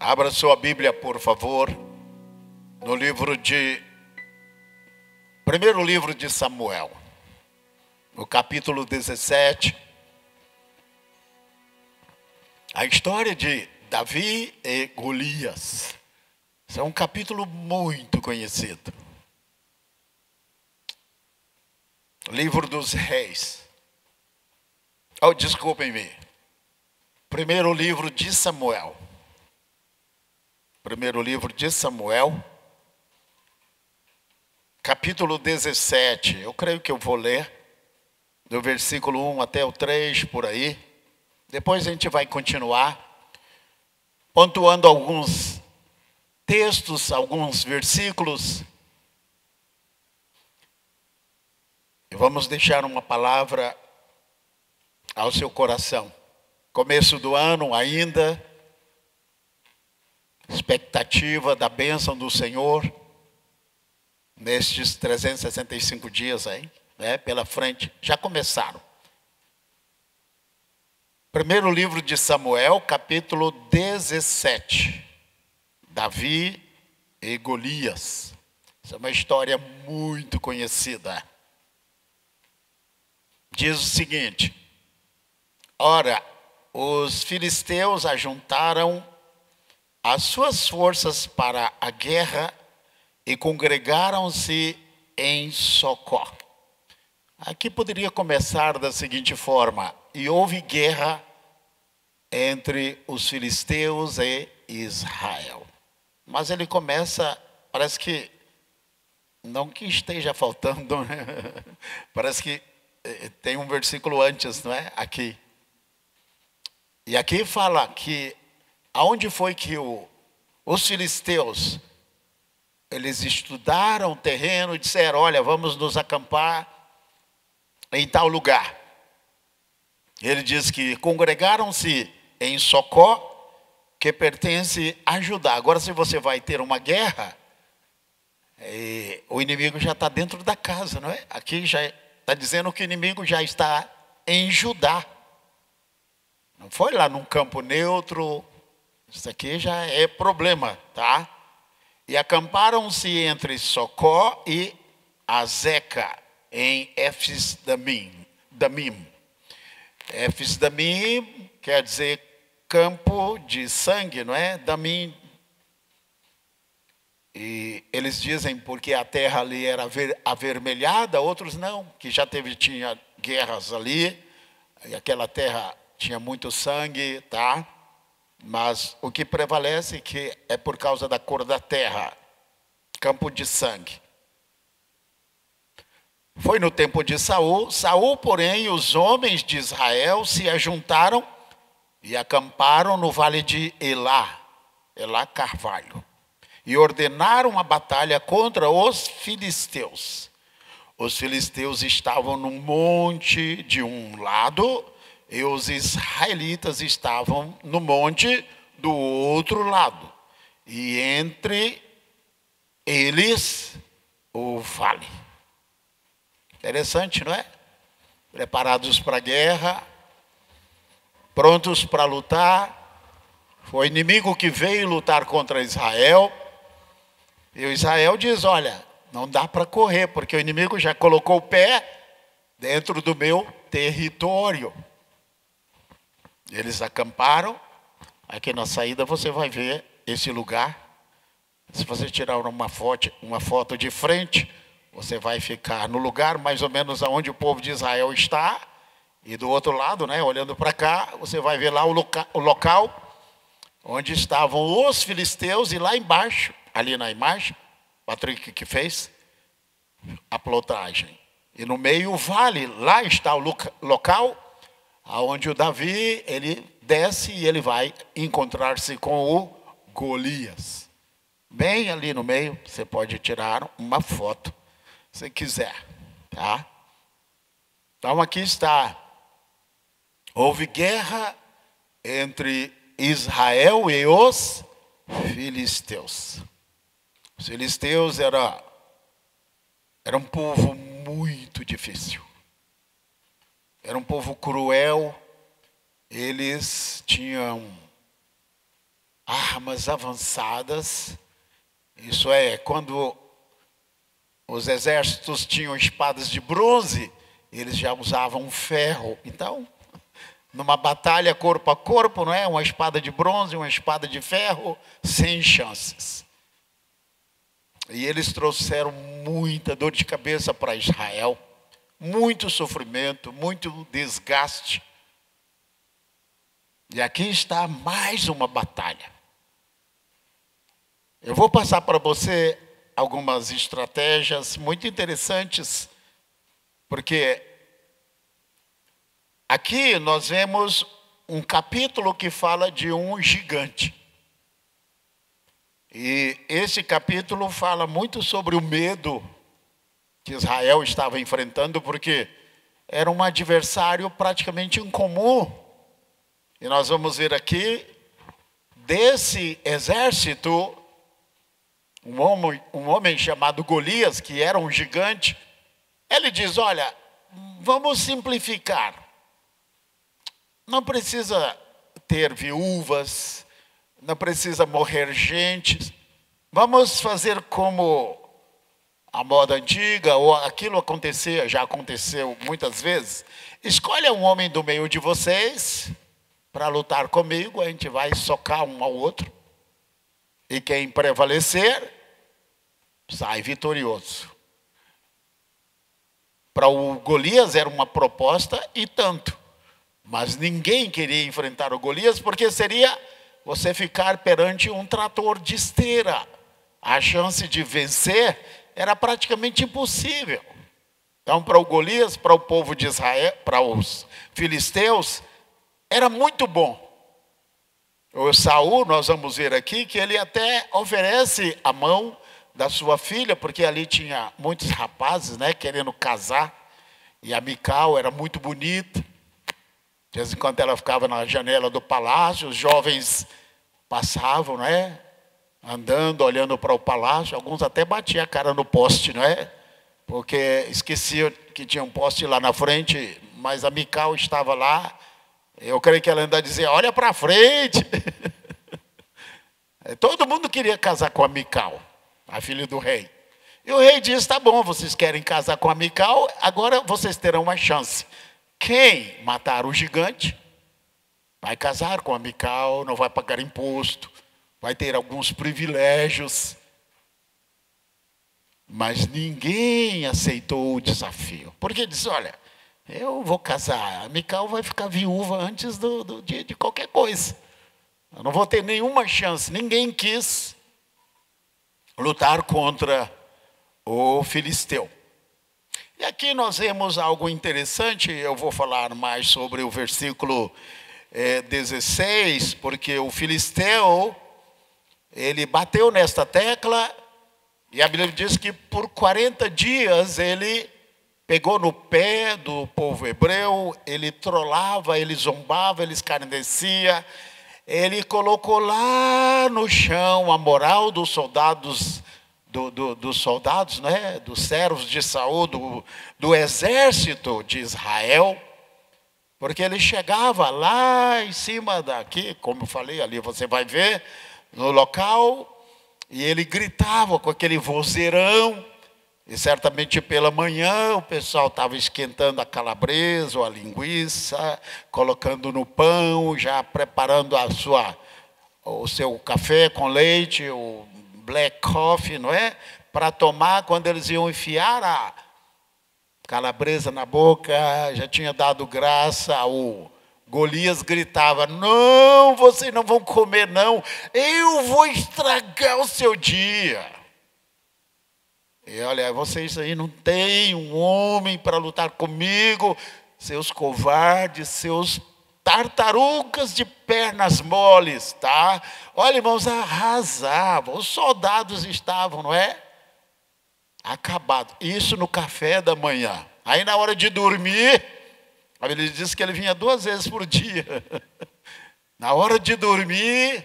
Abra sua Bíblia, por favor, no primeiro livro de Samuel, no capítulo 17. A história de Davi e Golias. Esse é um capítulo muito conhecido. Livro dos Reis. Oh, desculpem-me. Primeiro livro de Samuel. Primeiro livro de Samuel, capítulo 17. Eu creio que eu vou ler do versículo 1 até o 3, por aí. Depois a gente vai continuar pontuando alguns textos, alguns versículos. E vamos deixar uma palavra ao seu coração. Começo do ano ainda. Expectativa da bênção do Senhor nestes 365 dias aí, né, pela frente, já começaram. Primeiro livro de Samuel, capítulo 17. Davi e Golias. Essa é uma história muito conhecida. Diz o seguinte: ora, os filisteus ajuntaram as suas forças para a guerra e congregaram-se em Socó. Aqui poderia começar da seguinte forma: e houve guerra entre os filisteus e Israel. Mas ele começa, parece que, não que esteja faltando, né? Parece que tem um versículo antes, não é? Aqui. E aqui fala que aonde foi que os filisteus, eles estudaram o terreno e disseram: olha, vamos nos acampar em tal lugar. Ele diz que congregaram-se em Socó, que pertence a Judá. Agora, se você vai ter uma guerra, o inimigo já está dentro da casa, não é? Aqui já está dizendo que o inimigo já está em Judá. Não foi lá num campo neutro. Isso aqui já é problema, tá? E acamparam-se entre Socó e Azeca, em Éfes-damim. Éfes-damim quer dizer campo de sangue, não é? Damim. E eles dizem porque a terra ali era avermelhada, outros não, que já tinha guerras ali, e aquela terra tinha muito sangue, tá? Mas o que prevalece é que é por causa da cor da terra, campo de sangue. Foi no tempo de Saul. Saul, porém, os homens de Israel se ajuntaram e acamparam no vale de Elá Carvalho, e ordenaram a batalha contra os filisteus. Os filisteus estavam num monte de um lado, e os israelitas estavam no monte do outro lado. E entre eles, o vale. Interessante, não é? Preparados para a guerra, prontos para lutar. Foi o inimigo que veio lutar contra Israel. E o Israel diz: olha, não dá para correr, porque o inimigo já colocou o pé dentro do meu território. Eles acamparam. Aqui na saída você vai ver esse lugar. Se você tirar uma foto de frente, você vai ficar no lugar mais ou menos onde o povo de Israel está. E do outro lado, né, olhando para cá, você vai ver lá o local onde estavam os filisteus. E lá embaixo, ali na imagem, Patrick que fez a plotagem. E no meio o vale, lá está o local aonde o Davi, ele desce e ele vai encontrar-se com o Golias. Bem ali no meio, você pode tirar uma foto, se quiser, tá? Então aqui está. Houve guerra entre Israel e os filisteus. Os filisteus era um povo muito difícil. Era um povo cruel. Eles tinham armas avançadas. Isso é, quando os exércitos tinham espadas de bronze, eles já usavam ferro. Então, numa batalha corpo a corpo, não é? Uma espada de bronze, uma espada de ferro, sem chances. E eles trouxeram muita dor de cabeça para Israel, muito sofrimento, muito desgaste. E aqui está mais uma batalha. Eu vou passar para você algumas estratégias muito interessantes, porque aqui nós vemos um capítulo que fala de um gigante. E esse capítulo fala muito sobre o medo que Israel estava enfrentando, porque era um adversário praticamente incomum. E nós vamos ver aqui, desse exército, um homem chamado Golias, que era um gigante. Ele diz, olha, vamos simplificar. Não precisa ter viúvas, não precisa morrer gente. Vamos fazer como a moda antiga, ou aquilo acontecia, já aconteceu muitas vezes. Escolha um homem do meio de vocês para lutar comigo, a gente vai socar um ao outro. E quem prevalecer, sai vitorioso. Para o Golias era uma proposta e tanto. Mas ninguém queria enfrentar o Golias, porque seria você ficar perante um trator de esteira. A chance de vencer era praticamente impossível. Então, para o Golias, para o povo de Israel, para os filisteus, era muito bom. O Saul, nós vamos ver aqui, que ele até oferece a mão da sua filha, porque ali tinha muitos rapazes, né, querendo casar. E a Mical era muito bonita. De vez em quando ela ficava na janela do palácio, os jovens passavam, né, andando, olhando para o palácio. Alguns até batiam a cara no poste, não é? Porque esqueciam que tinha um poste lá na frente, mas a Mical estava lá. Eu creio que ela ainda dizia, olha para frente. Todo mundo queria casar com a Mical, a filha do rei. E o rei disse, tá bom, vocês querem casar com a Mical, agora vocês terão uma chance. Quem matar o gigante vai casar com a Mical, não vai pagar imposto, vai ter alguns privilégios. Mas ninguém aceitou o desafio. Porque disse, olha, eu vou casar, a Mical vai ficar viúva antes de qualquer coisa. Eu não vou ter nenhuma chance. Ninguém quis lutar contra o filisteu. E aqui nós vemos algo interessante. Eu vou falar mais sobre o versículo 16, porque o filisteu, ele bateu nesta tecla, e a Bíblia diz que por 40 dias ele pegou no pé do povo hebreu, ele trollava, ele zombava, ele escarnecia, ele colocou lá no chão a moral dos soldados, dos soldados, né? Dos servos de Saul, do exército de Israel, porque ele chegava lá em cima daqui, como eu falei ali, você vai ver, no local, e ele gritava com aquele vozeirão. E certamente pela manhã o pessoal estava esquentando a calabresa ou a linguiça, colocando no pão, já preparando o seu café com leite, o black coffee, não é? Para tomar, quando eles iam enfiar a calabresa na boca, já tinha dado graça, o Golias gritava, não, vocês não vão comer não, eu vou estragar o seu dia. E olha, vocês aí não tem um homem para lutar comigo, seus covardes, seus tartarugas de pernas moles, tá? Olha, irmãos, arrasavam, os soldados estavam, não é? Acabados. Isso no café da manhã. Aí na hora de dormir, a Bíblia diz que ele vinha 2 vezes por dia. Na hora de dormir,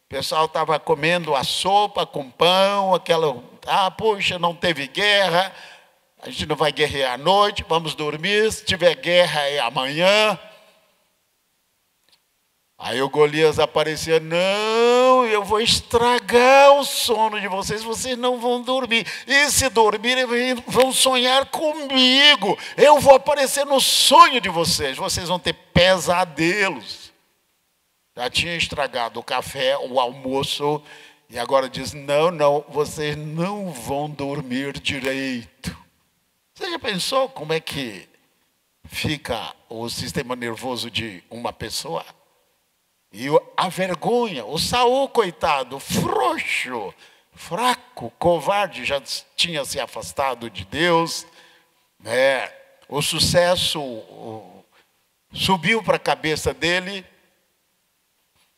o pessoal estava comendo a sopa com pão, puxa, não teve guerra, a gente não vai guerrear à noite, vamos dormir, se tiver guerra é amanhã. Aí o Golias aparecia: não, eu vou estragar o sono de vocês, vocês não vão dormir. E se dormirem, vão sonhar comigo. Eu vou aparecer no sonho de vocês vão ter pesadelos. Já tinha estragado o café, o almoço, e agora diz: não, vocês não vão dormir direito. Você já pensou como é que fica o sistema nervoso de uma pessoa? E a vergonha, o Saul, coitado, frouxo, fraco, covarde, já tinha se afastado de Deus, né? O sucesso subiu para a cabeça dele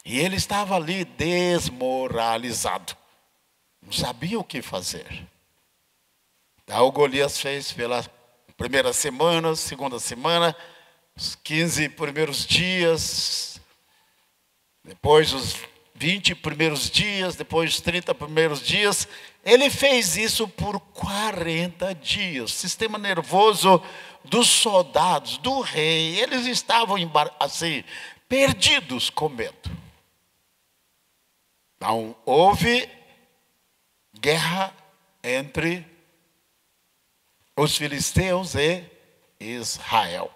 e ele estava ali desmoralizado, não sabia o que fazer. Daí o Golias fez pela primeira semana, segunda semana, os 15 primeiros dias, depois os 20 primeiros dias, depois os 30 primeiros dias. Ele fez isso por 40 dias. O sistema nervoso dos soldados, do rei, eles estavam assim, perdidos com medo. Então, houve guerra entre os filisteus e Israel.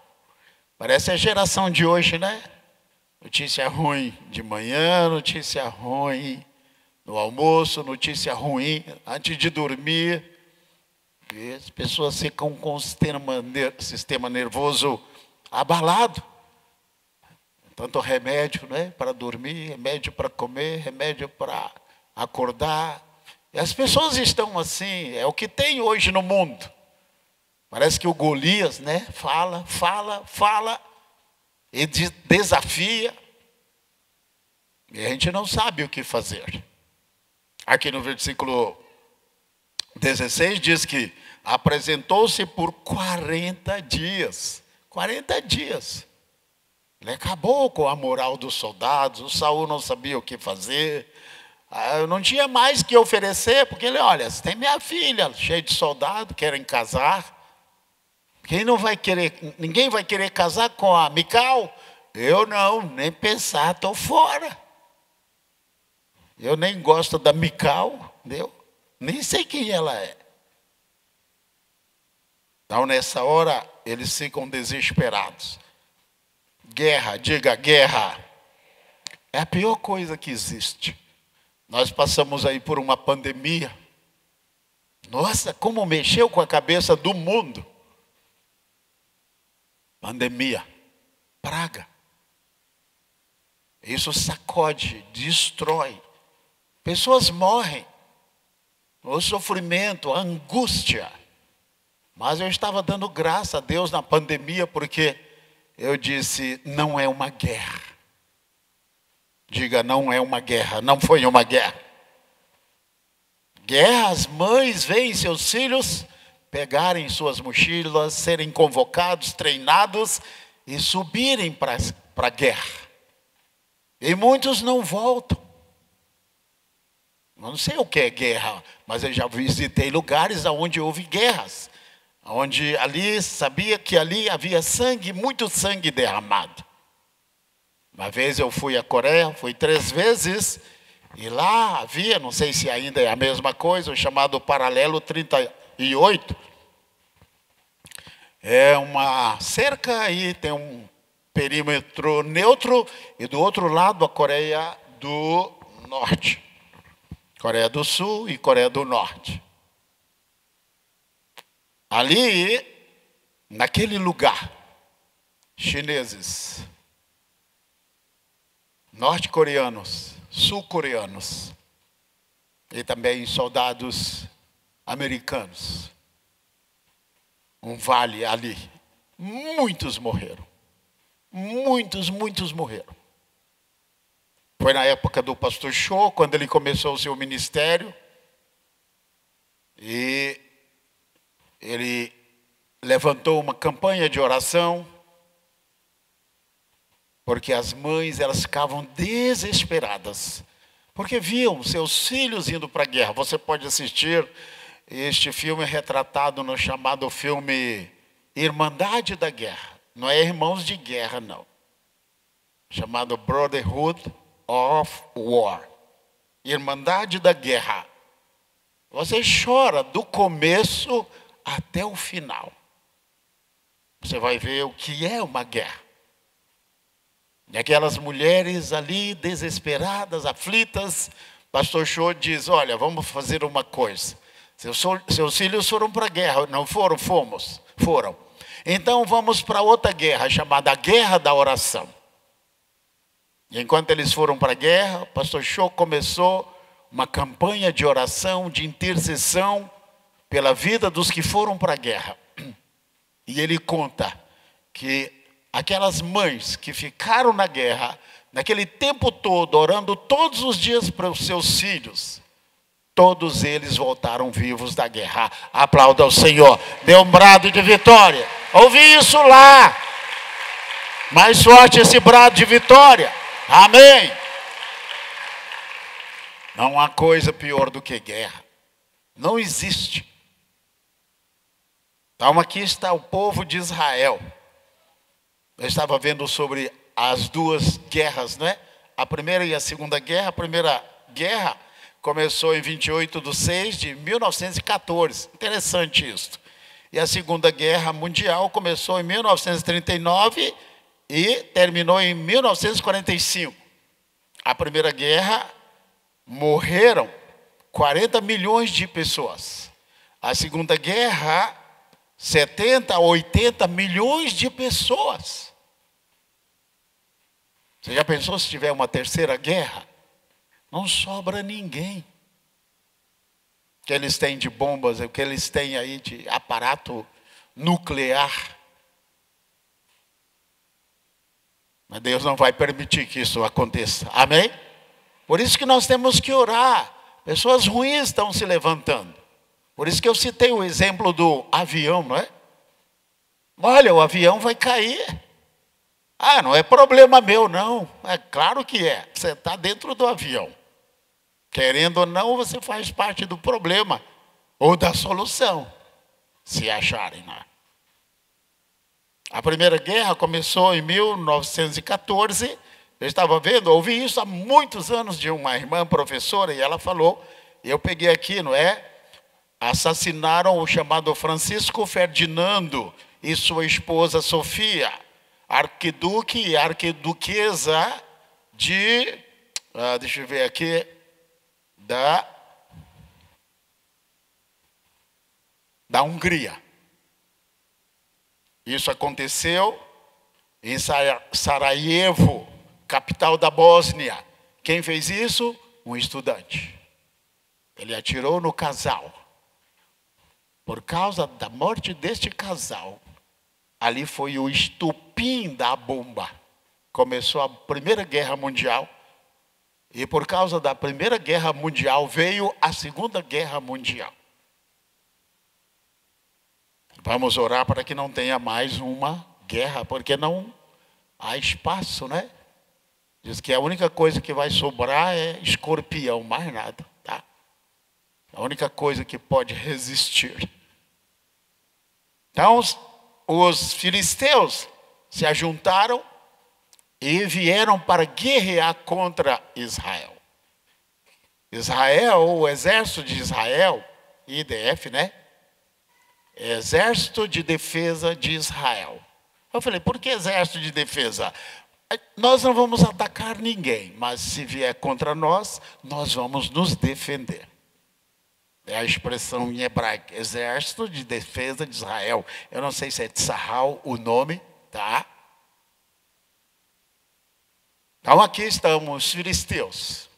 Parece a geração de hoje, né? Notícia ruim de manhã, notícia ruim no almoço, notícia ruim antes de dormir. E as pessoas ficam com o sistema nervoso abalado. Tanto remédio, né, para dormir, remédio para comer, remédio para acordar. E as pessoas estão assim, é o que tem hoje no mundo. Parece que o Golias, né, fala e desafia, e a gente não sabe o que fazer. Aqui no versículo 16 diz que apresentou-se por 40 dias. 40 dias. Ele acabou com a moral dos soldados. O Saul não sabia o que fazer. Não tinha mais que oferecer, porque ele: olha, você tem minha filha cheia de soldado, querem casar. Ninguém vai querer casar com a Mical? Eu não, nem pensar, estou fora. Eu nem gosto da Mical, nem sei quem ela é. Então, nessa hora, eles ficam desesperados. Guerra, diga guerra. É a pior coisa que existe. Nós passamos aí por uma pandemia. Nossa, como mexeu com a cabeça do mundo. Pandemia, praga. Isso sacode, destrói. Pessoas morrem. O sofrimento, a angústia. Mas eu estava dando graça a Deus na pandemia, porque eu disse: não é uma guerra. Diga: não é uma guerra, não foi uma guerra. Guerra, as mães veem seus filhos pegarem suas mochilas, serem convocados, treinados e subirem para a guerra. E muitos não voltam. Eu não sei o que é guerra, mas eu já visitei lugares onde houve guerras. Onde ali, sabia que ali havia sangue, muito sangue derramado. Uma vez eu fui à Coreia, fui 3 vezes, e lá havia, não sei se ainda é a mesma coisa, o chamado paralelo 38. É uma cerca e tem um perímetro neutro, e do outro lado a Coreia do Norte. Coreia do Sul e Coreia do Norte. Ali, naquele lugar, chineses, norte-coreanos, sul-coreanos e também soldados americanos. Um vale ali. Muitos morreram. Muitos morreram. Foi na época do pastor Cho, quando ele começou o seu ministério. E ele levantou uma campanha de oração, porque as mães, elas ficavam desesperadas, porque viam seus filhos indo para a guerra. Você pode assistir este filme retratado no chamado filme Irmandade da Guerra. Não é Irmãos de Guerra, não. chamado Brotherhood of War, Irmandade da Guerra. Você chora do começo até o final. Você vai ver o que é uma guerra. E aquelas mulheres ali desesperadas, aflitas, pastor Cho diz, olha, vamos fazer uma coisa. Seus filhos foram para a guerra, não foram? Foram. Então vamos para outra guerra, chamada Guerra da Oração. E enquanto eles foram para a guerra, o pastor Cho começou uma campanha de oração, de intercessão pela vida dos que foram para a guerra. E ele conta que aquelas mães que ficaram na guerra, naquele tempo todo, orando todos os dias para os seus filhos, todos eles voltaram vivos da guerra. Aplauda ao Senhor. Dê um brado de vitória. Ouvi isso lá. Mais forte esse brado de vitória. Amém. Não há coisa pior do que guerra. Não existe. Então aqui está o povo de Israel. Eu estava vendo sobre as duas guerras, não é? A primeira e a segunda guerra. A primeira guerra começou em 28/6/1914. Interessante isso. E a Segunda Guerra Mundial começou em 1939 e terminou em 1945. A Primeira Guerra morreram 40 milhões de pessoas. A Segunda Guerra, 70 a 80 milhões de pessoas. Você já pensou se tiver uma terceira guerra? Não sobra ninguém. O que eles têm de bombas, o que eles têm aí de aparato nuclear. Mas Deus não vai permitir que isso aconteça. Amém? Por isso que nós temos que orar. Pessoas ruins estão se levantando. Por isso que eu citei o exemplo do avião, não é? Olha, o avião vai cair. Ah, não é problema meu, não. É claro que é. Você está dentro do avião. Querendo ou não, você faz parte do problema ou da solução, se acharem, né? A Primeira Guerra começou em 1914. Eu estava vendo, ouvi isso há muitos anos de uma irmã professora, e ela falou, eu peguei aqui, não é? Assassinaram o chamado Francisco Ferdinando e sua esposa Sofia, arquiduque e arquiduquesa de, deixa eu ver aqui, da Hungria. Isso aconteceu em Sarajevo, capital da Bósnia. Quem fez isso? Um estudante. Ele atirou no casal. Por causa da morte deste casal, ali foi o estupim da bomba. Começou a Primeira Guerra Mundial. E por causa da Primeira Guerra Mundial veio a Segunda Guerra Mundial. Vamos orar para que não tenha mais uma guerra, porque não há espaço, né? Diz que a única coisa que vai sobrar é escorpião, mais nada, tá? A única coisa que pode resistir. Então, os filisteus se ajuntaram e vieram para guerrear contra Israel. Israel, o exército de Israel, IDF, né? Exército de Defesa de Israel. Eu falei, por que exército de defesa? Nós não vamos atacar ninguém, mas se vier contra nós, nós vamos nos defender. É a expressão em hebraico, Exército de Defesa de Israel. Eu não sei se é Tzahal o nome, tá? Então aqui estão os filisteus.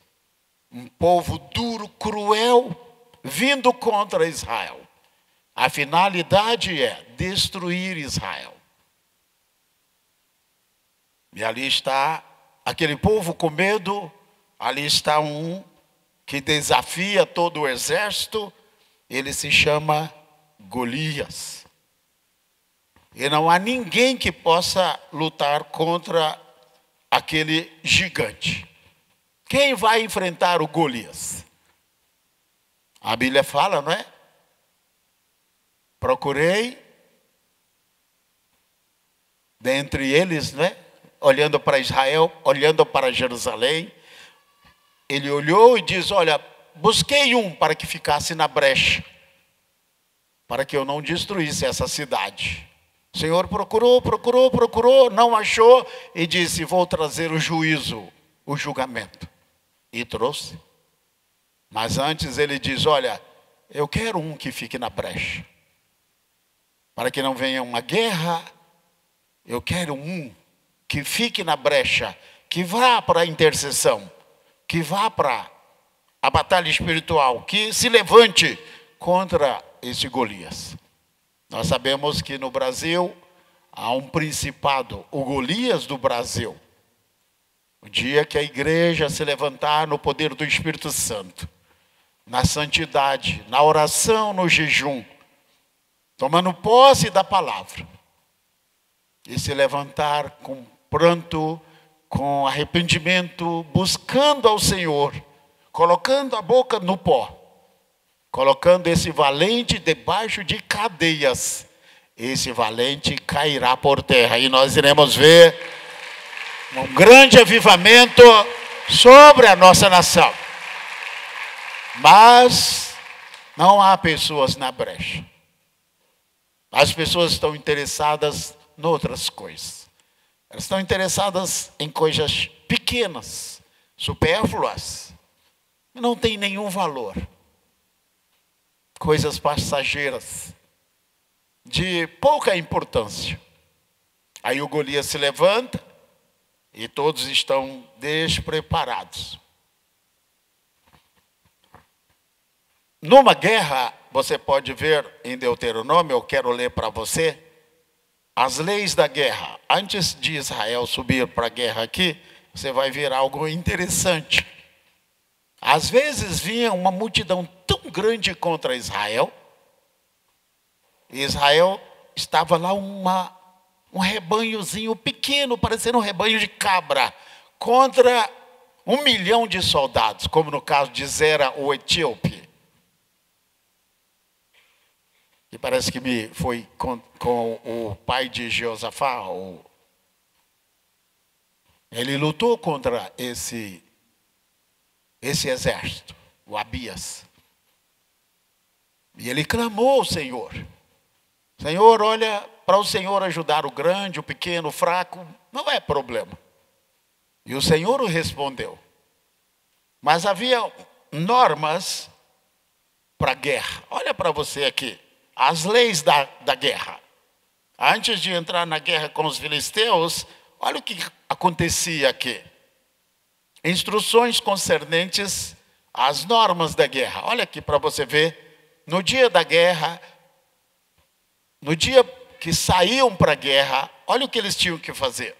Um povo duro, cruel, vindo contra Israel. A finalidade é destruir Israel. E ali está aquele povo com medo, ali está um que desafia todo o exército, ele se chama Golias. E não há ninguém que possa lutar contra aquele gigante. Quem vai enfrentar o Golias? A Bíblia fala, não é? Procurei dentre eles, né? olhando para Israel, olhando para Jerusalém. Ele olhou e diz: olha, busquei um para que ficasse na brecha, para que eu não destruísse essa cidade. O Senhor procurou, não achou e disse: vou trazer o juízo, o julgamento. E trouxe. Mas antes ele diz: olha, eu quero um que fique na brecha, para que não venha uma guerra. Eu quero um que fique na brecha, que vá para a intercessão, que vá para a batalha espiritual, que se levante contra esse Golias. Nós sabemos que no Brasil há um principado, o Golias do Brasil. O dia que a igreja se levantar no poder do Espírito Santo, na santidade, na oração, no jejum, tomando posse da palavra, e se levantar com pranto, com arrependimento, buscando ao Senhor, colocando a boca no pó, colocando esse valente debaixo de cadeias, esse valente cairá por terra. E nós iremos ver um grande avivamento sobre a nossa nação. Mas não há pessoas na brecha. As pessoas estão interessadas em outras coisas. Elas estão interessadas em coisas pequenas, supérfluas, que não têm nenhum valor. Coisas passageiras, de pouca importância. Aí o Golias se levanta e todos estão despreparados. Numa guerra, você pode ver em Deuteronômio, eu quero ler para você, as leis da guerra. Antes de Israel subir para a guerra aqui, você vai ver algo interessante. Às vezes vinha uma multidão tão grande contra Israel. Israel estava lá um rebanhozinho pequeno, parecendo um rebanho de cabra, contra 1 milhão de soldados, como no caso de Zera, o etíope. E parece que me foi com o pai de Jeosafá. Ele lutou contra esse exército, o Abias. E ele clamou ao Senhor. Senhor, olha, para o Senhor ajudar o grande, o pequeno, o fraco, não é problema. E o Senhor o respondeu. Mas havia normas para a guerra. Olha para você aqui. As leis da guerra. Antes de entrar na guerra com os filisteus, olha o que acontecia aqui. Instruções concernentes às normas da guerra. Olha aqui para você ver. No dia da guerra, no dia que saíam para a guerra, olha o que eles tinham que fazer.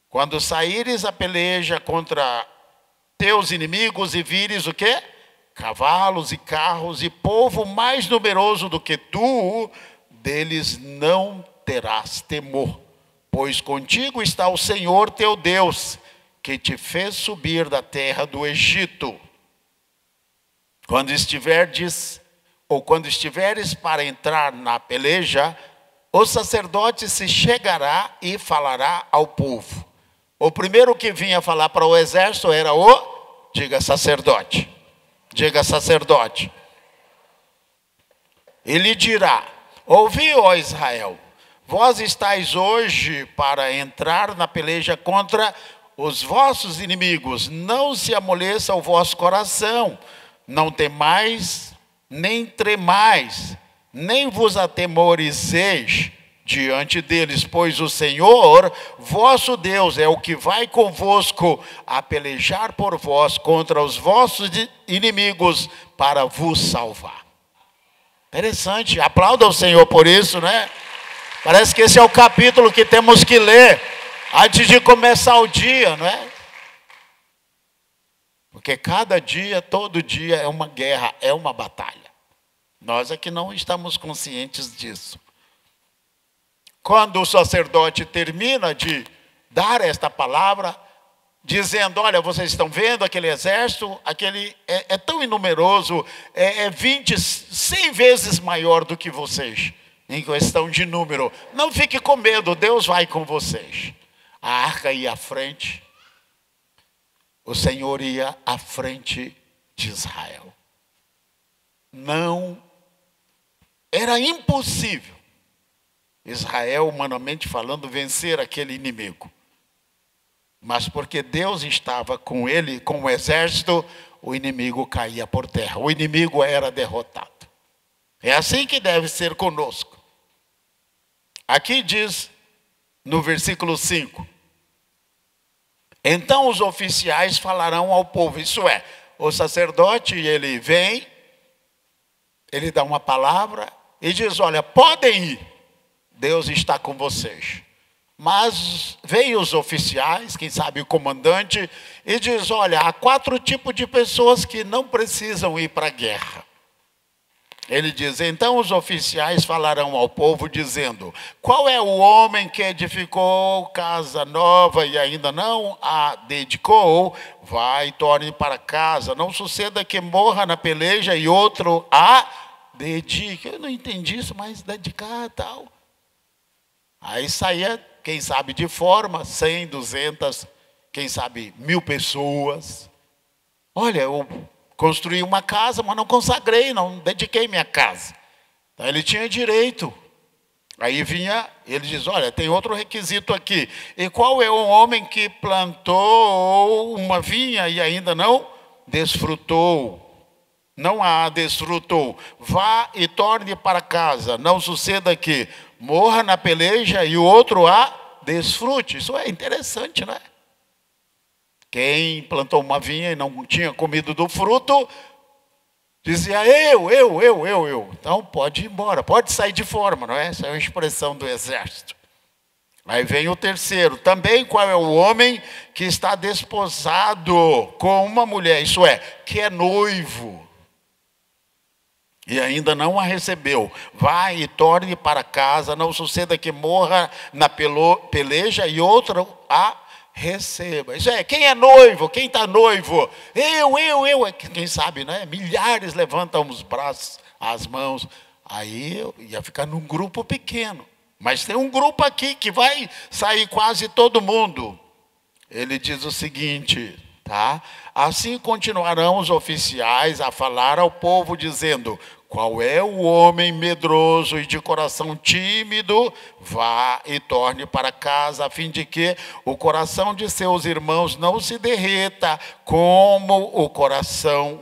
Quando saíres a peleja contra teus inimigos e vires o quê? Cavalos e carros e povo mais numeroso do que tu, deles não terás temor, pois contigo está o Senhor teu Deus, que te fez subir da terra do Egito. Quando estiveres para entrar na peleja, o sacerdote se chegará e falará ao povo. O primeiro que vinha falar para o exército era diga sacerdote. Diga sacerdote. Ele dirá: ouvi, ó Israel, vós estáis hoje para entrar na peleja contra os vossos inimigos. Não se amoleça o vosso coração, não temais, nem tremais, nem vos atemorizeis diante deles, pois o Senhor, vosso Deus, é o que vai convosco a pelejar por vós contra os vossos inimigos para vos salvar. Interessante, aplauda o Senhor por isso, né? Parece que esse é o capítulo que temos que ler antes de começar o dia, não é? Porque cada dia, todo dia é uma guerra, é uma batalha. Nós é que não estamos conscientes disso. Quando o sacerdote termina de dar esta palavra, dizendo: olha, vocês estão vendo aquele exército, aquele é tão inumeroso, 100 vezes maior do que vocês, em questão de número. Não fique com medo, Deus vai com vocês. a arca ia à frente, o Senhor ia à frente de Israel. Não, era impossível Israel, humanamente falando, vencer aquele inimigo. Mas porque Deus estava com ele, com o exército, o inimigo caía por terra. O inimigo era derrotado. É assim que deve ser conosco. Aqui diz, no versículo 5. Então os oficiais falarão ao povo. Isso é, o sacerdote, ele vem, ele dá uma palavra e diz, olha, podem ir. Deus está com vocês. Mas veio os oficiais, quem sabe o comandante, e diz, olha, há 4 tipos de pessoas que não precisam ir para a guerra. Ele diz, então os oficiais falarão ao povo dizendo, qual é o homem que edificou casa nova e ainda não a dedicou? Vai e torne para casa, não suceda que morra na peleja e outro a dedique. Eu não entendi isso, mas dedicar tal. Aí saía, quem sabe de forma, 100, 200, quem sabe 1000 pessoas. Olha, eu construí uma casa, mas não consagrei, não dediquei minha casa. Então ele tinha direito. Aí vinha, ele diz, olha, tem outro requisito aqui. E qual é o homem que plantou uma vinha e ainda não desfrutou? Não a desfrutou. Vá e torne para casa. Não suceda que morra na peleja e o outro a desfrute. Isso é interessante, né? Quem plantou uma vinha e não tinha comido do fruto, dizia eu. Então pode ir embora, pode sair de forma, não é? Essa é uma expressão do exército. Aí vem o terceiro. Também qual é o homem que está desposado com uma mulher, isso é, que é noivo, e ainda não a recebeu. Vai e torne para casa, não suceda que morra na peleja e outro a receba. Isso é, quem é noivo, quem está noivo? Eu. Quem sabe, né? Milhares levantam os braços, as mãos. Aí eu ia ficar num grupo pequeno. Mas tem um grupo aqui que vai sair quase todo mundo. Ele diz o seguinte, tá? Assim continuarão os oficiais a falar ao povo, dizendo, qual é o homem medroso e de coração tímido? Vá e torne para casa, a fim de que o coração de seus irmãos não se derreta como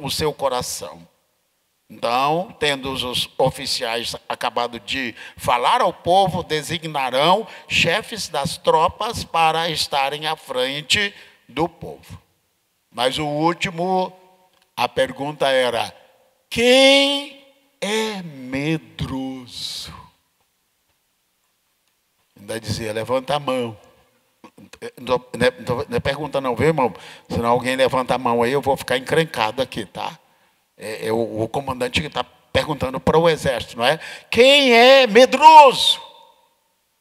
o seu coração. Então, tendo os oficiais acabado de falar ao povo, designarão chefes das tropas para estarem à frente do povo. Mas o último, a pergunta era, quem é medroso? Ainda dizia, levanta a mão. Não é pergunta não, viu, irmão? Senão alguém levanta a mão aí, eu vou ficar encrencado aqui, tá? É o comandante que está perguntando para o exército, não é? Quem é medroso?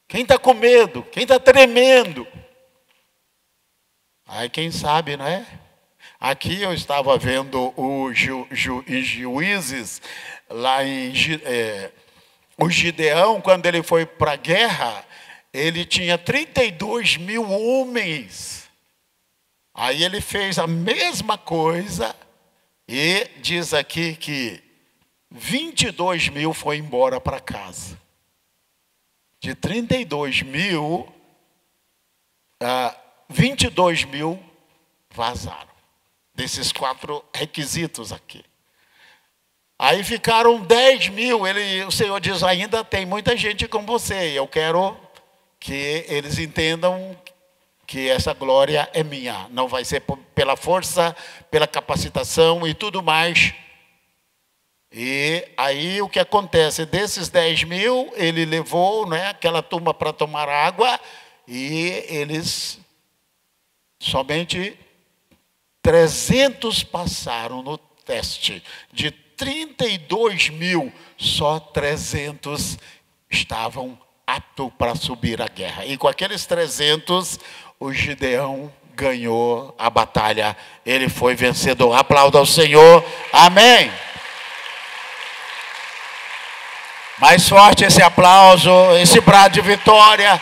Quem está com medo? Quem está tremendo? Aí quem sabe, não é? Aqui eu estava vendo em Juízes, lá em o Gideão, quando ele foi para a guerra, ele tinha 32 mil homens. Aí ele fez a mesma coisa e diz aqui que 22 mil foi embora para casa. De 32 mil, 22 mil vazaram. Desses 4 requisitos aqui. Aí ficaram 10 mil. O Senhor diz, ainda tem muita gente com você. Eu quero que eles entendam que essa glória é minha. Não vai ser pela força, pela capacitação e tudo mais. E aí o que acontece? Desses 10 mil, ele levou, né, aquela turma para tomar água. E eles somente 300 passaram no teste. De 32 mil, só 300 estavam aptos para subir a guerra. E com aqueles 300, o Gideão ganhou a batalha. Ele foi vencedor. Aplauda ao Senhor. Amém. Mais forte esse aplauso, esse brado de vitória.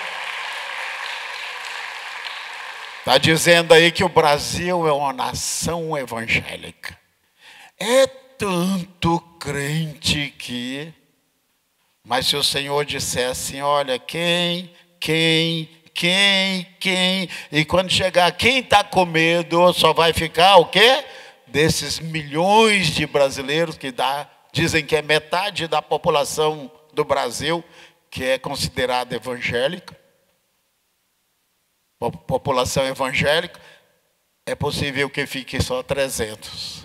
Está dizendo aí que o Brasil é uma nação evangélica. É tanto crente que... Mas se o Senhor dissesse, olha, quem... E quando chegar quem está com medo, só vai ficar o quê? Desses milhões de brasileiros que dizem que é metade da população do Brasil, que é considerada evangélica. População evangélica, é possível que fique só 300.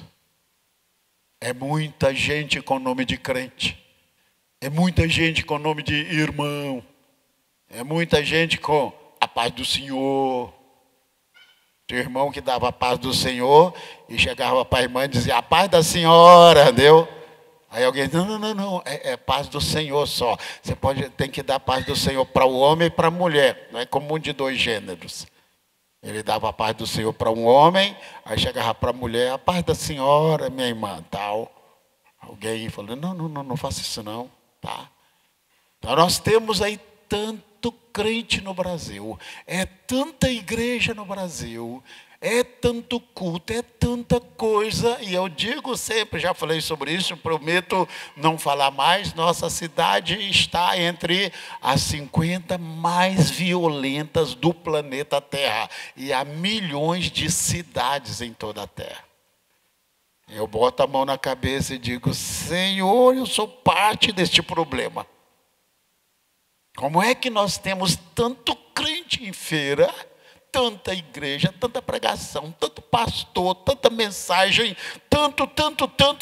É muita gente com nome de crente. É muita gente com nome de irmão. É muita gente com a paz do Senhor. Tinha irmão que dava a paz do Senhor e chegava para a irmã e dizia, a paz da senhora, entendeu? Aí alguém disse, não, é paz do Senhor só. Você tem que dar a paz do Senhor para o homem e para a mulher. Não é comum de dois gêneros. Ele dava a paz do Senhor para um homem, aí chegava para a mulher, a paz da senhora, minha irmã, tal. Alguém falou, não faça isso não, tá? Então nós temos aí tanto crente no Brasil, é tanta igreja no Brasil, é tanto culto, é tanta coisa, e eu digo sempre, já falei sobre isso, prometo não falar mais, nossa cidade está entre as 50 mais violentas do planeta Terra, e há milhões de cidades em toda a Terra. Eu boto a mão na cabeça e digo, Senhor, eu sou parte deste problema. Como é que nós temos tanto crente em feira, tanta igreja, tanta pregação, tanto pastor, tanta mensagem, tanto,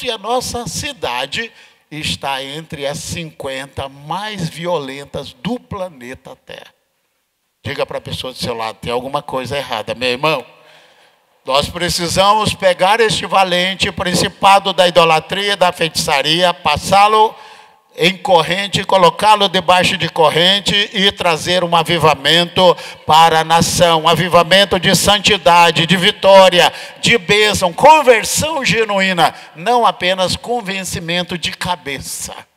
e a nossa cidade está entre as 50 mais violentas do planeta Terra. Diga para a pessoa do seu lado, tem alguma coisa errada, meu irmão. Nós precisamos pegar este valente principado da idolatria, da feitiçaria, passá-lo em corrente, colocá-lo debaixo de corrente e trazer um avivamento para a nação, um avivamento de santidade, de vitória, de bênção, conversão genuína, não apenas convencimento de cabeça.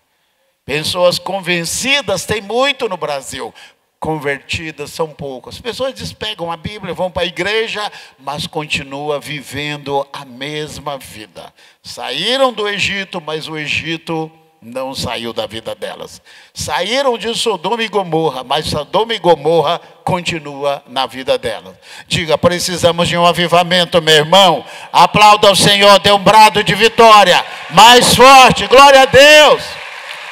Pessoas convencidas tem muito no Brasil, convertidas são poucas. Pessoas despegam a Bíblia, vão para a igreja, mas continuam vivendo a mesma vida. Saíram do Egito, mas o Egito não saiu da vida delas. Saíram de Sodoma e Gomorra, mas Sodoma e Gomorra continua na vida delas. Diga, precisamos de um avivamento, meu irmão. Aplauda o Senhor, dê um brado de vitória. Mais forte, glória a Deus.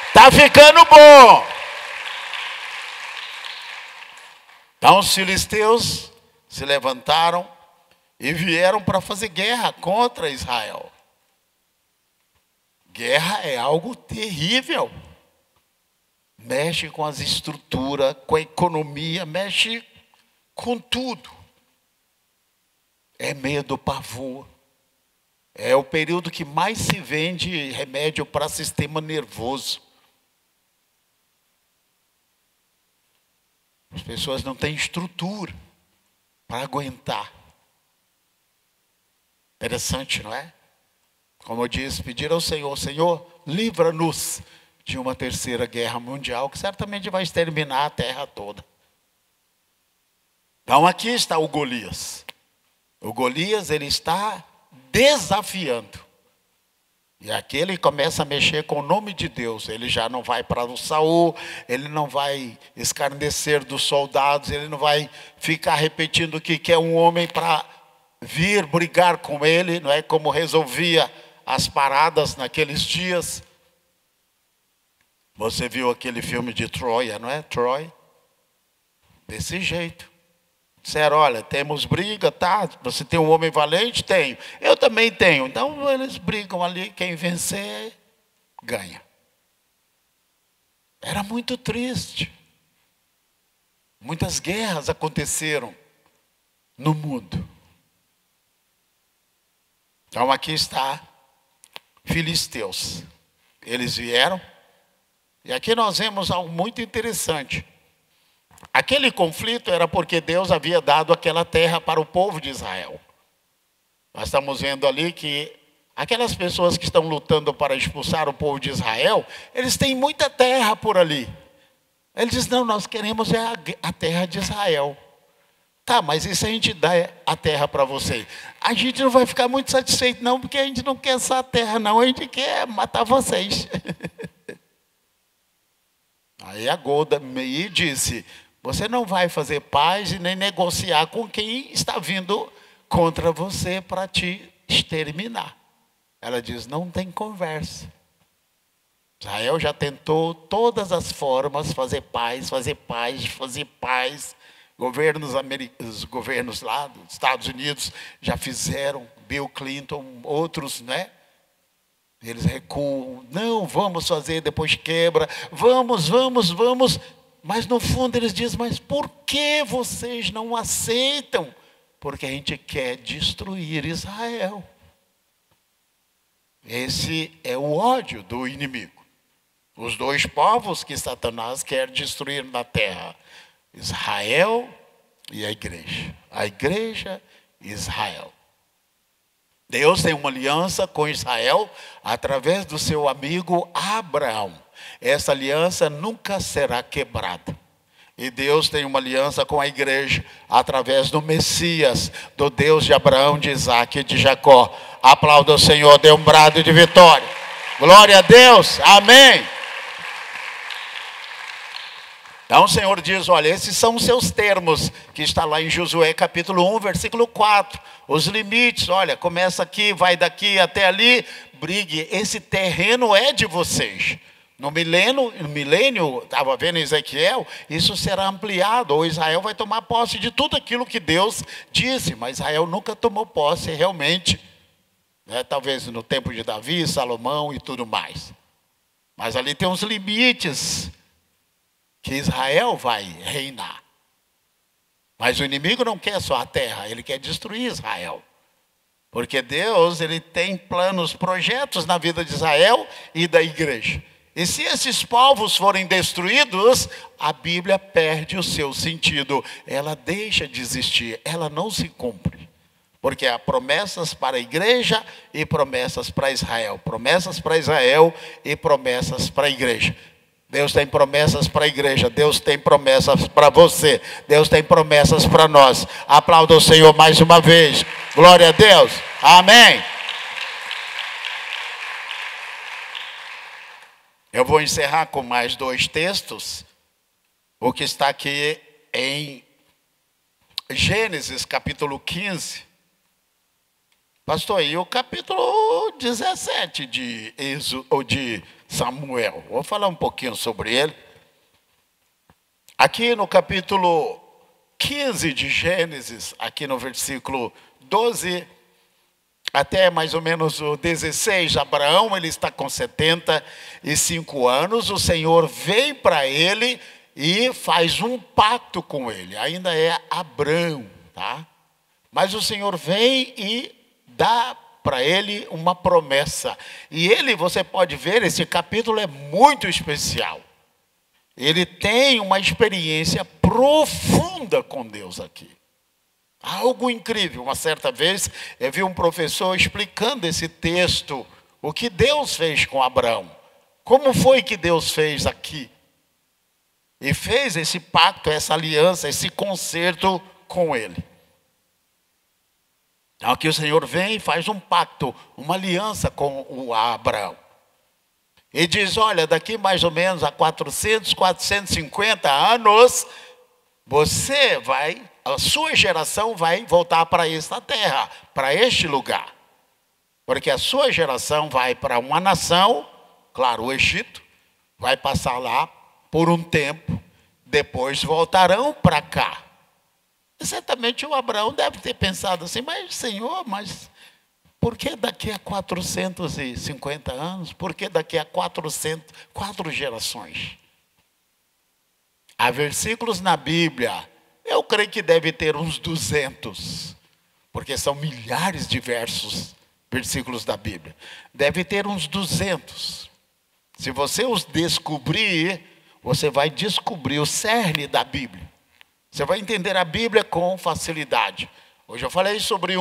Está ficando bom. Então os filisteus se levantaram e vieram para fazer guerra contra Israel. Guerra é algo terrível. Mexe com as estruturas, com a economia, mexe com tudo. É medo, pavor. É o período que mais se vende remédio para sistema nervoso. As pessoas não têm estrutura para aguentar. Interessante, não é? Como eu disse, pedir ao Senhor, Senhor, livra-nos de uma terceira guerra mundial, que certamente vai exterminar a terra toda. Então aqui está o Golias. O Golias, ele está desafiando. E aqui ele começa a mexer com o nome de Deus. Ele já não vai para o Saul, ele não vai escarnecer dos soldados, ele não vai ficar repetindo que quer um homem para vir brigar com ele, não é? Como resolvia as paradas naqueles dias. Você viu aquele filme de Troia, não é? Troy. Desse jeito. Disseram, olha, temos briga, tá? Você tem um homem valente? Tenho. Eu também tenho. Então eles brigam ali, quem vencer, ganha. Era muito triste. Muitas guerras aconteceram no mundo. Então aqui está filisteus. Eles vieram. E aqui nós vemos algo muito interessante. Aquele conflito era porque Deus havia dado aquela terra para o povo de Israel. Nós estamos vendo ali que aquelas pessoas que estão lutando para expulsar o povo de Israel, eles têm muita terra por ali. Eles dizem, não, nós queremos a terra de Israel. Tá, mas e se a gente dá a terra para você? A gente não vai ficar muito satisfeito não, porque a gente não quer só a terra não, a gente quer matar vocês. Aí a Golda Meir disse, você não vai fazer paz e nem negociar com quem está vindo contra você para te exterminar. Ela diz, não tem conversa. Israel já tentou todas as formas fazer paz, fazer paz, fazer paz. Os governos lá dos Estados Unidos já fizeram, Bill Clinton, outros, né? Eles recuam, não, vamos fazer, depois quebra, vamos. Mas no fundo eles dizem, mas por que vocês não aceitam? Porque a gente quer destruir Israel. Esse é o ódio do inimigo. Os dois povos que Satanás quer destruir na terra. Israel e a igreja. A igreja e Israel. Deus tem uma aliança com Israel através do seu amigo Abraão. Essa aliança nunca será quebrada. E Deus tem uma aliança com a igreja através do Messias, do Deus de Abraão, de Isaac e de Jacó. Aplauda o Senhor, dê um brado de vitória. Glória a Deus, amém. Então o Senhor diz, olha, esses são os seus termos, que está lá em Josué capítulo 1, versículo 4. Os limites, olha, começa aqui, vai daqui até ali, brigue, esse terreno é de vocês. No milênio, estava vendo em Ezequiel, isso será ampliado, ou Israel vai tomar posse de tudo aquilo que Deus disse, mas Israel nunca tomou posse realmente, né? Talvez no tempo de Davi, Salomão e tudo mais. Mas ali tem uns limites, que Israel vai reinar. Mas o inimigo não quer só a terra, ele quer destruir Israel. Porque Deus, ele tem planos, projetos na vida de Israel e da igreja. E se esses povos forem destruídos, a Bíblia perde o seu sentido. Ela deixa de existir, ela não se cumpre. Porque há promessas para a igreja e promessas para Israel. Promessas para Israel e promessas para a igreja. Deus tem promessas para a igreja, Deus tem promessas para você, Deus tem promessas para nós. Aplauda o Senhor mais uma vez. Glória a Deus. Amém. Eu vou encerrar com mais 2 textos. O que está aqui em Gênesis capítulo 15. Pastor, e o capítulo 17 de Samuel? Vou falar um pouquinho sobre ele. Aqui no capítulo 15 de Gênesis, aqui no versículo 12, até mais ou menos o 16, Abraão, ele está com 75 anos, o Senhor vem para ele e faz um pacto com ele. Ainda é Abrão, tá? Mas o Senhor vem e dá para ele uma promessa. E ele, você pode ver, esse capítulo é muito especial. Ele tem uma experiência profunda com Deus aqui. Algo incrível. Uma certa vez eu vi um professor explicando esse texto, o que Deus fez com Abraão. Como foi que Deus fez aqui? E fez esse pacto, essa aliança, esse concerto com ele. Então aqui o Senhor vem e faz um pacto, uma aliança com o Abraão. E diz, olha, daqui mais ou menos a 400, 450 anos, a sua geração vai voltar para esta terra, para este lugar. Porque a sua geração vai para uma nação, claro, o Egito, vai passar lá por um tempo, depois voltarão para cá. Certamente o Abraão deve ter pensado assim, mas Senhor, por que daqui a 450 anos? Por que daqui a 4 gerações? Há versículos na Bíblia, eu creio que deve ter uns 200, porque são milhares de versículos da Bíblia. Deve ter uns 200. Se você os descobrir, você vai descobrir o cerne da Bíblia. Você vai entender a Bíblia com facilidade. Hoje eu falei sobre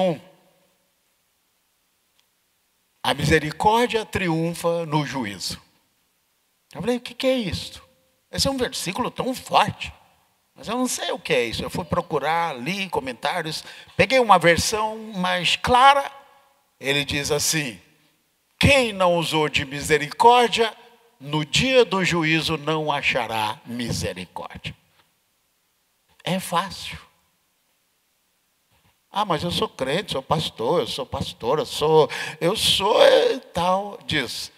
a misericórdia triunfa no juízo. Eu falei, o que é isso? Esse é um versículo tão forte. Mas eu não sei o que é isso. Eu fui procurar, li comentários, peguei uma versão mais clara. Ele diz assim: quem não usou de misericórdia, no dia do juízo não achará misericórdia. É fácil. Ah, mas eu sou crente, sou pastor, eu sou pastora, eu sou tal. Diz,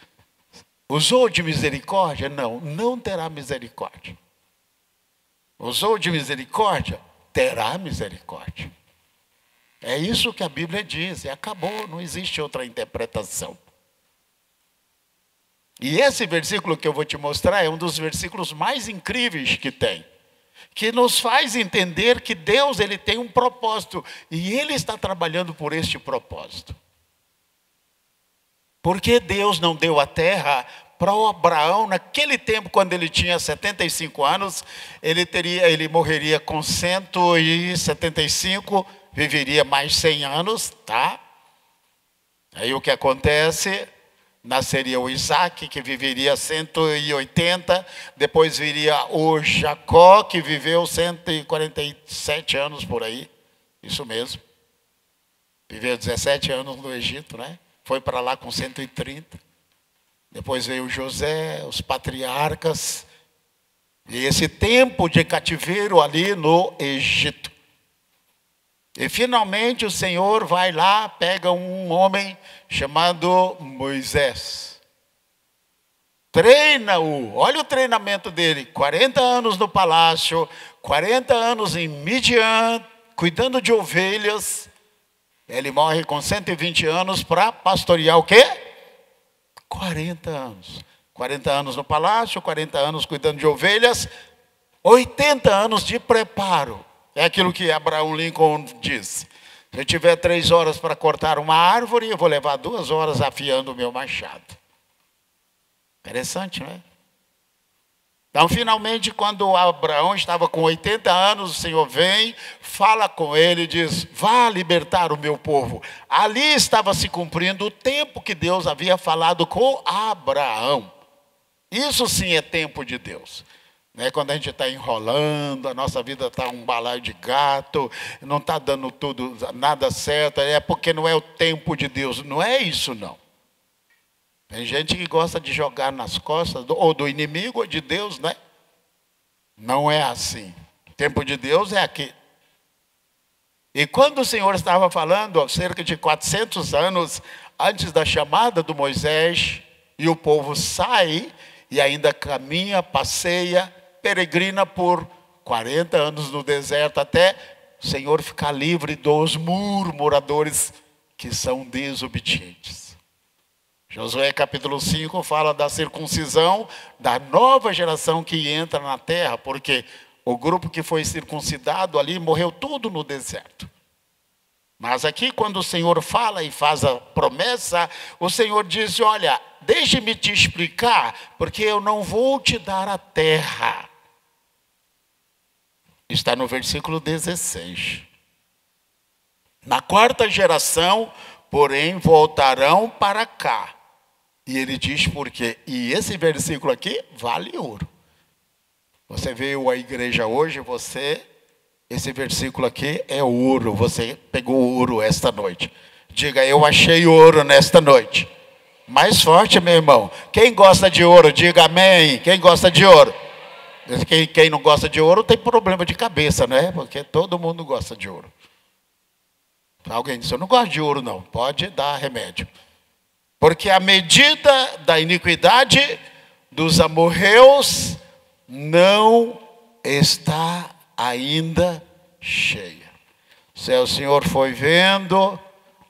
usou de misericórdia? Não, não terá misericórdia. Usou de misericórdia? Terá misericórdia. É isso que a Bíblia diz, e acabou, não existe outra interpretação. E esse versículo que eu vou te mostrar é um dos versículos mais incríveis que tem, que nos faz entender que Deus, ele tem um propósito, e ele está trabalhando por este propósito. Porque Deus não deu a terra para o Abraão, naquele tempo, quando ele tinha 75 anos, ele morreria com 175, viveria mais 100 anos, tá? Aí o que acontece? Nasceria o Isaac, que viveria 180, depois viria o Jacó, que viveu 147 anos por aí, isso mesmo. Viveu 17 anos no Egito, né? Foi para lá com 130. Depois veio José, os patriarcas, e esse tempo de cativeiro ali no Egito. E finalmente o Senhor vai lá, pega um homem chamado Moisés. Treina-o, olha o treinamento dele, 40 anos no palácio, 40 anos em Midian, cuidando de ovelhas. Ele morre com 120 anos para pastorear o quê? 40 anos. 40 anos no palácio, 40 anos cuidando de ovelhas, 80 anos de preparo. É aquilo que Abraham Lincoln disse: se eu tiver 3 horas para cortar uma árvore, eu vou levar 2 horas afiando o meu machado. Interessante, não é? Então, finalmente, quando Abraão estava com 80 anos, o Senhor vem, fala com ele e diz: vá libertar o meu povo. Ali estava se cumprindo o tempo que Deus havia falado com Abraão. Isso sim é tempo de Deus. Né? Quando a gente está enrolando, a nossa vida está um balaio de gato, não está dando nada certo, é porque não é o tempo de Deus. Não é isso, não. Tem gente que gosta de jogar nas costas, ou do inimigo, ou de Deus, né? Não é assim. O tempo de Deus é aqui. E quando o Senhor estava falando, cerca de 400 anos antes da chamada do Moisés, e o povo sai, e ainda caminha, passeia, peregrina por 40 anos no deserto, até o Senhor ficar livre dos murmuradores que são desobedientes. Josué capítulo 5 fala da circuncisão da nova geração que entra na terra, porque o grupo que foi circuncidado ali morreu tudo no deserto. Mas aqui, quando o Senhor fala e faz a promessa, o Senhor diz: olha, deixe-me te explicar, porque eu não vou te dar a terra. Está no versículo 16. Na 4ª geração, porém, voltarão para cá. E ele diz por quê? E esse versículo aqui vale ouro. Você veio à igreja hoje, esse versículo aqui é ouro. Você pegou ouro esta noite. Diga: eu achei ouro nesta noite. Mais forte, meu irmão. Quem gosta de ouro, diga amém. Quem gosta de ouro? Quem não gosta de ouro tem problema de cabeça, né? Porque todo mundo gosta de ouro. Alguém disse: eu não gosto de ouro, não. Pode dar remédio. Porque a medida da iniquidade dos amorreus não está ainda cheia. O Senhor foi vendo,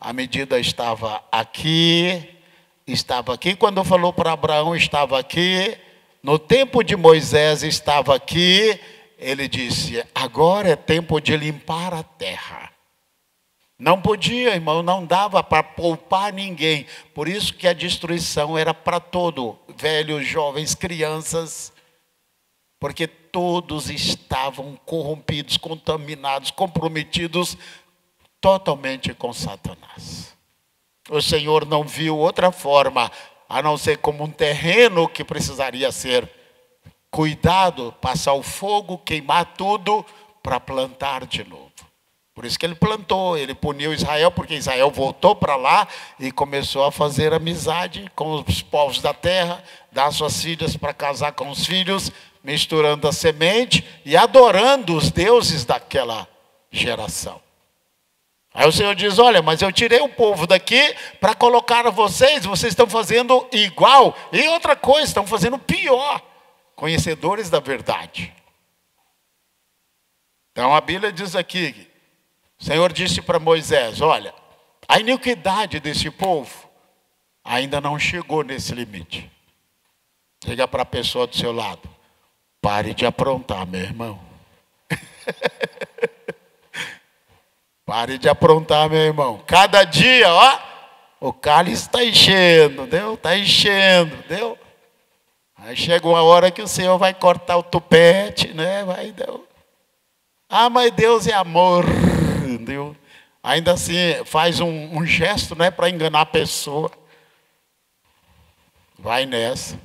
a medida estava aqui. Quando falou para Abraão, estava aqui. No tempo de Moisés, estava aqui. Ele disse: agora é tempo de limpar a terra. Não podia, irmão, não dava para poupar ninguém. Por isso que a destruição era para todo, velhos, jovens, crianças. Porque todos estavam corrompidos, contaminados, comprometidos totalmente com Satanás. O Senhor não viu outra forma, a não ser como um terreno que precisaria ser cuidado, passar o fogo, queimar tudo para plantar de novo. Por isso que ele plantou, ele puniu Israel, porque Israel voltou para lá e começou a fazer amizade com os povos da terra, dar suas filhas para casar com os filhos, misturando a semente e adorando os deuses daquela geração. Aí o Senhor diz, olha, mas eu tirei o povo daqui para colocar vocês estão fazendo igual. E outra coisa, estão fazendo pior, conhecedores da verdade. Então a Bíblia diz aqui, o Senhor disse para Moisés, olha, a iniquidade desse povo ainda não chegou nesse limite. Diga para a pessoa do seu lado, pare de aprontar, meu irmão. Pare de aprontar, meu irmão. Cada dia, ó, o cálice está enchendo, deu? Está enchendo, deu? Aí chega uma hora que o Senhor vai cortar o tupete, né? Vai, deu? Ah, mas Deus é amor, deu? Ainda assim, faz um gesto, né, para enganar a pessoa. Vai nessa.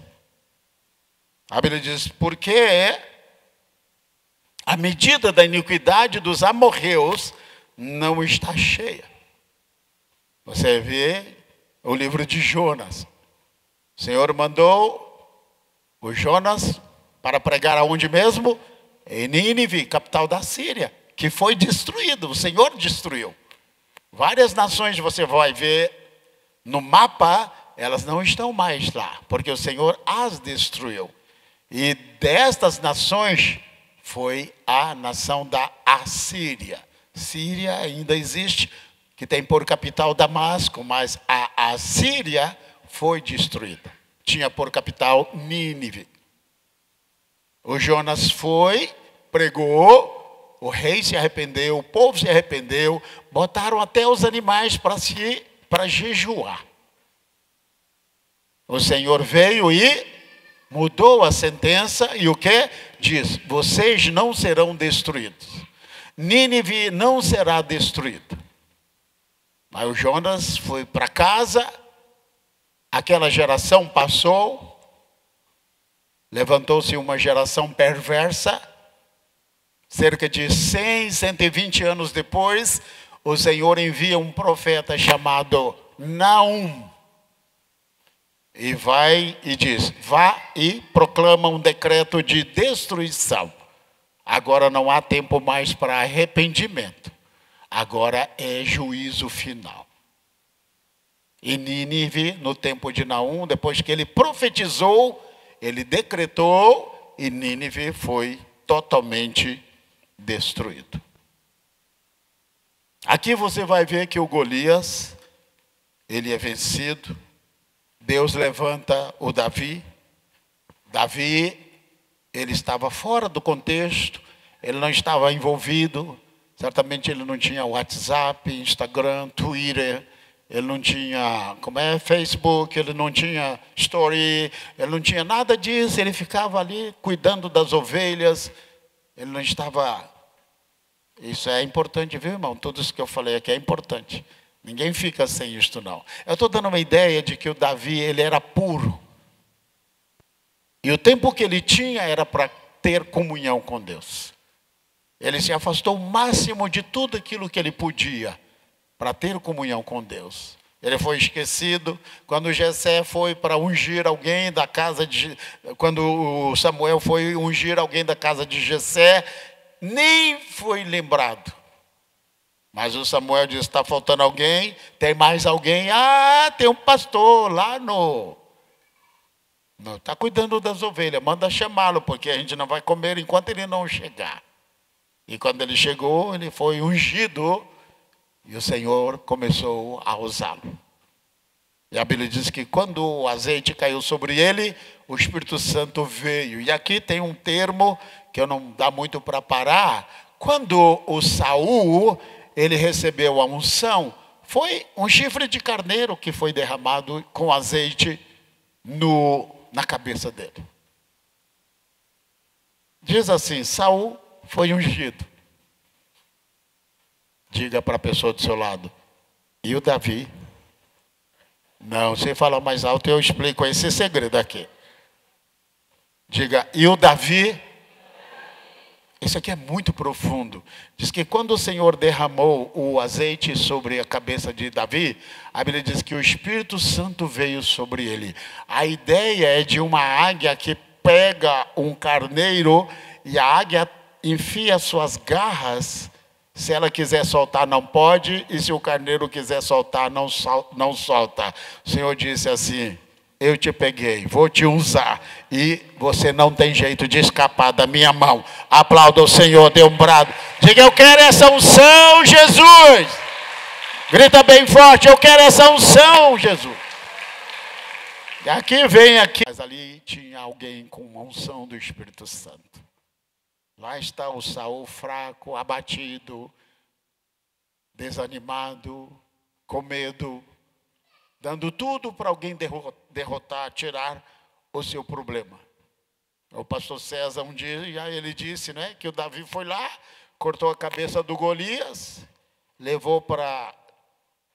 A Bíblia diz, porque a medida da iniquidade dos amorreus não está cheia. Você vê o livro de Jonas. O Senhor mandou o Jonas para pregar aonde mesmo? Em Nínive, capital da Síria, que foi destruído. O Senhor destruiu. Várias nações você vai ver no mapa, elas não estão mais lá, porque o Senhor as destruiu. E destas nações foi a nação da Assíria. Síria ainda existe, que tem por capital Damasco, mas a Assíria foi destruída. Tinha por capital Nínive. O Jonas foi, pregou, o rei se arrependeu, o povo se arrependeu, botaram até os animais para jejuar. O Senhor veio e mudou a sentença e o que? Diz, vocês não serão destruídos. Nínive não será destruída. Aí o Jonas foi para casa, aquela geração passou, levantou-se uma geração perversa, cerca de 100, 120 anos depois, o Senhor envia um profeta chamado Naum, e vai e diz, vá e proclama um decreto de destruição. Agora não há tempo mais para arrependimento. Agora é juízo final. E Nínive, no tempo de Naum, depois que ele profetizou, ele decretou e Nínive foi totalmente destruído. Aqui você vai ver que o Golias, ele é vencido. Deus levanta o Davi. Davi, ele estava fora do contexto, ele não estava envolvido, certamente ele não tinha WhatsApp, Instagram, Twitter, ele não tinha, Facebook, ele não tinha Story, ele não tinha nada disso, ele ficava ali cuidando das ovelhas, ele não estava... Isso é importante, viu, irmão? Tudo isso que eu falei aqui é importante. Ninguém fica sem isto, não. Eu estou dando uma ideia de que o Davi, ele era puro. E o tempo que ele tinha era para ter comunhão com Deus. Ele se afastou o máximo de tudo aquilo que ele podia para ter comunhão com Deus. Ele foi esquecido quando Jessé foi para ungir alguém da casa de... Quando Samuel foi ungir alguém da casa de Jessé, nem foi lembrado. Mas o Samuel disse, está faltando alguém? Tem mais alguém? Ah, tem um pastor lá está cuidando das ovelhas, manda chamá-lo, porque a gente não vai comer enquanto ele não chegar. E quando ele chegou, ele foi ungido, e o Senhor começou a usá-lo. E a Bíblia diz que quando o azeite caiu sobre ele, o Espírito Santo veio. E aqui tem um termo que eu não dá muito para parar. Quando o Saul, ele recebeu a unção, foi um chifre de carneiro que foi derramado com azeite na cabeça dele. Diz assim, Saul foi ungido. Diga para a pessoa do seu lado, e o Davi? Não, você fala mais alto e eu explico esse segredo aqui. Diga, e o Davi? Isso aqui é muito profundo. Diz que quando o Senhor derramou o azeite sobre a cabeça de Davi, a Bíblia diz que o Espírito Santo veio sobre ele. A ideia é de uma águia que pega um carneiro e a águia enfia suas garras. Se ela quiser soltar, não pode. E se o carneiro quiser soltar, não solta. O Senhor disse assim, eu te peguei, vou te usar. E você não tem jeito de escapar da minha mão. Aplauda o Senhor, dê um brado. Diga, eu quero essa unção, Jesus. Grita bem forte, eu quero essa unção, Jesus. E aqui vem aqui. Mas ali tinha alguém com uma unção do Espírito Santo. Lá está o Saul fraco, abatido, desanimado, com medo, dando tudo para alguém derrotar, tirar o seu problema. O pastor César um dia, ele disse, né, que o Davi foi lá, cortou a cabeça do Golias, levou para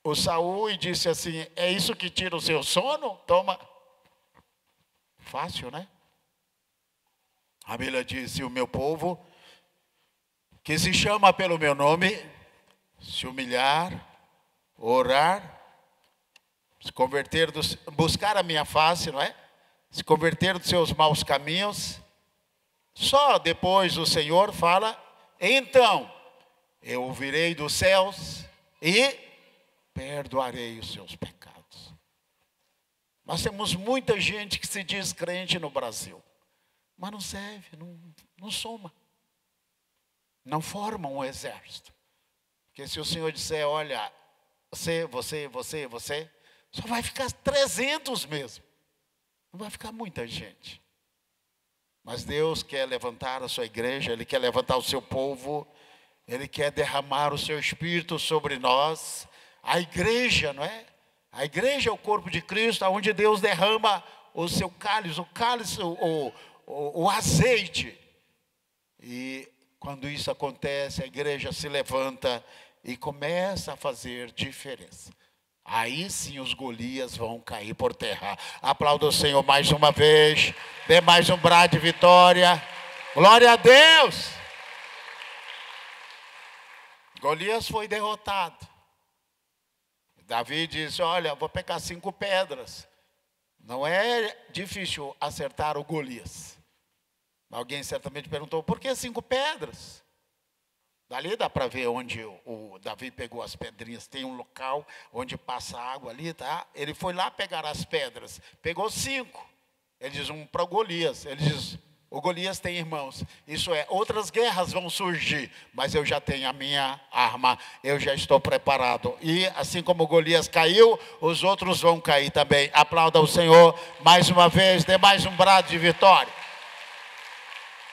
o Saul e disse assim, é isso que tira o seu sono? Toma. Fácil, né? A Bíblia diz, se o meu povo, que se chama pelo meu nome, se humilhar, orar, se converter, buscar a minha face, não é? Se converter dos seus maus caminhos, só depois o Senhor fala, então, eu ouvirei dos céus e perdoarei os seus pecados. Nós temos muita gente que se diz crente no Brasil. Mas não serve, não soma. Não forma um exército. Porque se o Senhor disser, olha, você, só vai ficar 300 mesmo. Não vai ficar muita gente. Mas Deus quer levantar a sua igreja, Ele quer levantar o seu povo, Ele quer derramar o seu Espírito sobre nós. A igreja, não é? A igreja é o corpo de Cristo, onde Deus derrama o seu cálice, o azeite. E quando isso acontece, a igreja se levanta e começa a fazer diferença. Aí sim os Golias vão cair por terra. Aplauda o Senhor mais uma vez. Dê mais um brado de vitória. Glória a Deus. Golias foi derrotado. Davi disse, olha, vou pegar 5 pedras. Não é difícil acertar o Golias. Alguém certamente perguntou, por que 5 pedras? Dali dá para ver onde o Davi pegou as pedrinhas. Tem um local onde passa água ali, tá? Ele foi lá pegar as pedras. Pegou 5. Ele diz, um para o Golias. Ele diz, o Golias tem irmãos. Isso é, outras guerras vão surgir. Mas eu já tenho a minha arma. Eu já estou preparado. E assim como o Golias caiu, os outros vão cair também. Aplauda o Senhor mais uma vez. Dê mais um brado de vitória.